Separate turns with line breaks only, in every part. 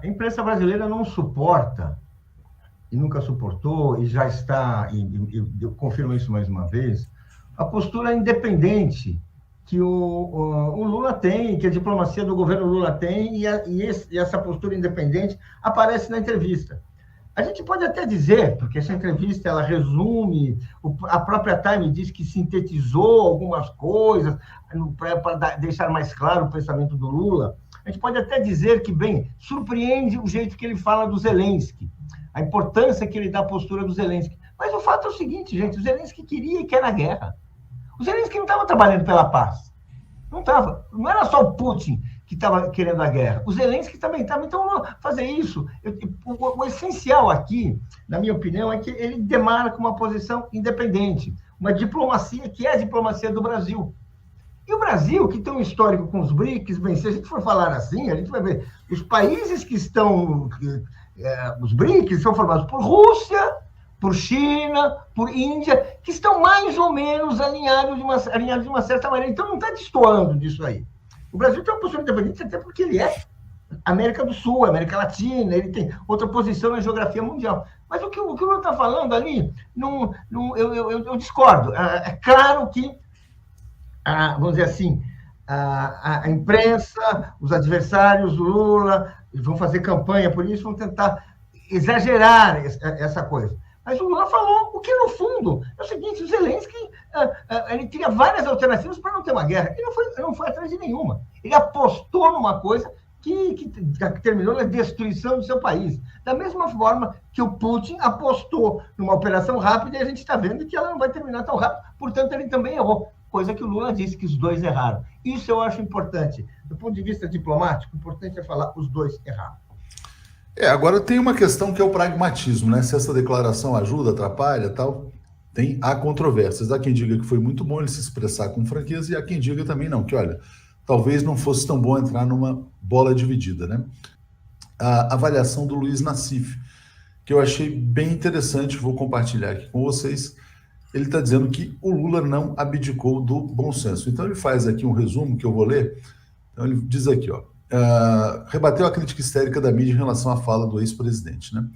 A imprensa brasileira não suporta, e nunca suportou, e já está, e eu confirmo isso mais uma vez, a postura independente que o Lula tem, que a diplomacia do governo Lula tem, e essa postura independente aparece na entrevista. A gente pode até dizer, porque essa entrevista ela resume, a própria Time diz que sintetizou algumas coisas para deixar mais claro o pensamento do Lula. A gente pode até dizer que, bem, surpreende o jeito que ele fala do Zelensky, a importância que ele dá à postura do Zelensky. Mas o fato é o seguinte, gente, o Zelensky queria e quer a guerra. O Zelensky não estava trabalhando pela paz. Não estava. Não era só o Putin que estava querendo a guerra. O Zelensky também estava. Então, fazer isso... O essencial aqui, na minha opinião, é que ele demarca uma posição independente. Uma diplomacia que é a diplomacia do Brasil. E o Brasil, que tem um histórico com os BRICS, bem, se a gente for falar assim, a gente vai ver os países que estão... os BRICS são formados por Rússia, por China, por Índia, que estão mais ou menos alinhados de uma certa maneira. Então, não está destoando disso aí. O Brasil tem uma postura independente até porque ele é América do Sul, América Latina, ele tem outra posição na geografia mundial. Mas o que o Lula está falando ali, eu discordo. É claro que, vamos dizer assim, a imprensa, os adversários do Lula, vão fazer campanha por isso, vão tentar exagerar essa coisa. Mas o Lula falou o que, no fundo, é o seguinte, o Zelensky ele teria várias alternativas para não ter uma guerra. Ele não foi atrás de nenhuma. Ele apostou numa coisa que terminou na destruição do seu país. Da mesma forma que o Putin apostou numa operação rápida e a gente está vendo que ela não vai terminar tão rápido. Portanto, ele também errou. Coisa que o Lula disse que os dois erraram. Isso eu acho importante. Do ponto de vista diplomático, o importante é falar os dois erraram.
Agora tem uma questão que é o pragmatismo, né? Se essa declaração ajuda, atrapalha, tal, há controvérsias. Há quem diga que foi muito bom ele se expressar com franqueza e há quem diga também não, que olha, talvez não fosse tão bom entrar numa bola dividida, né? A avaliação do Luiz Nassif, que eu achei bem interessante, vou compartilhar aqui com vocês. Ele está dizendo que o Lula não abdicou do bom senso. Então ele faz aqui um resumo que eu vou ler. Então ele diz aqui, ó. Rebateu a crítica histérica da mídia em relação à fala do ex-presidente, né?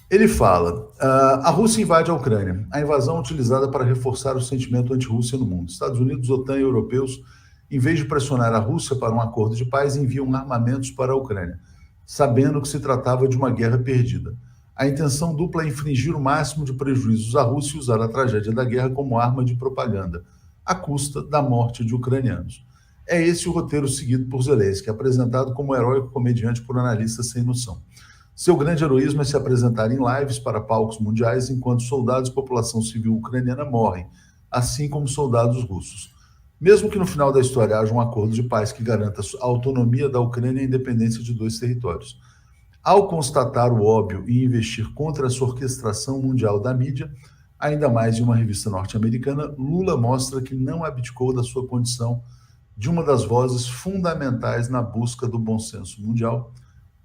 Ele fala, a Rússia invade a Ucrânia, a invasão é utilizada para reforçar o sentimento anti-Rússia no mundo. Estados Unidos, OTAN e europeus, em vez de pressionar a Rússia para um acordo de paz, enviam armamentos para a Ucrânia, sabendo que se tratava de uma guerra perdida. A intenção dupla é infligir o máximo de prejuízos à Rússia e usar a tragédia da guerra como arma de propaganda, à custa da morte de ucranianos. É esse o roteiro seguido por Zelensky, apresentado como heróico comediante por analistas sem noção. Seu grande heroísmo é se apresentar em lives para palcos mundiais enquanto soldados e população civil ucraniana morrem, assim como soldados russos. Mesmo que no final da história haja um acordo de paz que garanta a autonomia da Ucrânia e a independência de dois territórios. Ao constatar o óbvio e investir contra essa orquestração mundial da mídia, ainda mais de uma revista norte-americana, Lula mostra que não abdicou da sua condição de uma das vozes fundamentais na busca do bom senso mundial,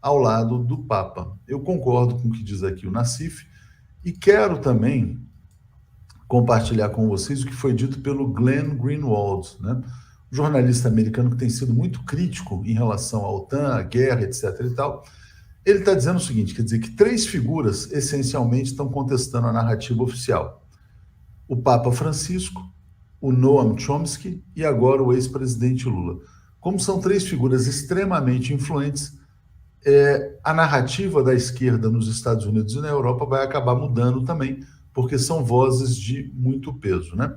ao lado do Papa. Eu concordo com o que diz aqui o Nassif e quero também compartilhar com vocês o que foi dito pelo Glenn Greenwald, né? Um jornalista americano que tem sido muito crítico em relação à OTAN, à guerra, etc. e tal. Ele está dizendo o seguinte, quer dizer que três figuras essencialmente estão contestando a narrativa oficial. O Papa Francisco, o Noam Chomsky e agora o ex-presidente Lula. Como são três figuras extremamente influentes, a narrativa da esquerda nos Estados Unidos e na Europa vai acabar mudando também, porque são vozes de muito peso, né?